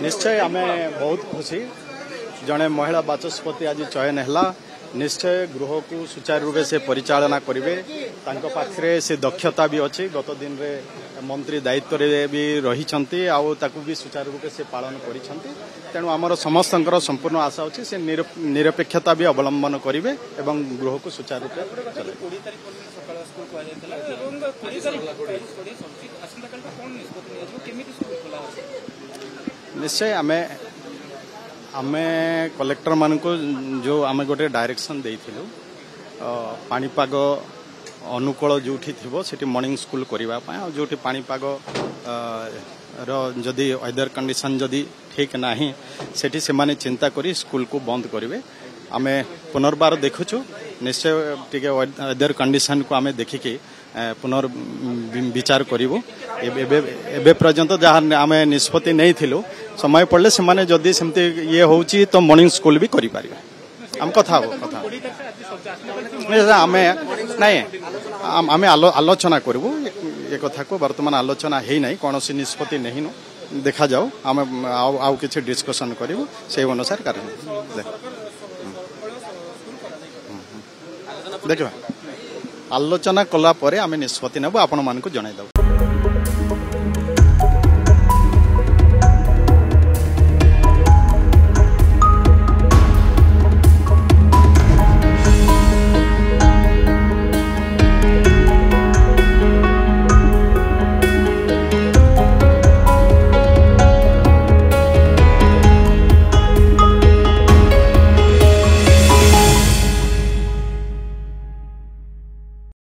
निश्चय आम बहुत खुशी जड़े महिला बाचस्पति आज चयन है निश्चय गृह को सुचारू रूप से परिचालना करेंगे पाखे से दक्षता भी अच्छी गत दिन में मंत्री दायित्व भी रही भी सुचारू रूप से पालन कर तेणु आमर समस्त संपूर्ण आशा अच्छी से निरपेक्षता भी अवलंबन करेंगे एवं गृह को सुचारू रूप चले। निश्चय आमे कलेक्टर मान को जो आमे गोटे डायरेक्शन देइथिलु पानीपाग अनुकूल जोठी थिबो सेठी मॉर्निंग स्कूल करबा पय जोठी पानीपाग जदि वेदर कंडीशन जदि ठीक नाही सेठी से माने चिंता करी स्कूल को बंद करिवे। आमे पुनर्बार देखुछु निश्चय टिके वेदर कंडीशन को आमे देखिके पुनर्विचार करिवो। एबे पर्यंत जहाँ आमे निष्पत्ति नहीं थिलु समय पड़े से माने जदि सेमती ये होची तो मॉर्निंग स्कूल भी करि पारिबे। हम कथा हो कथा आमे नहीं आमे आलोचना करबो ये कथा को वर्तमान आलोचना है नहीं कौन सी निष्पत्ति नहीं नो देखा जाओ आमे आउ किछि डिस्कशन करिवो से अनुसार कारण देखो आलोचना कला परे आमे निष्पत्ति नेबो आपण मान को जणाई दबो।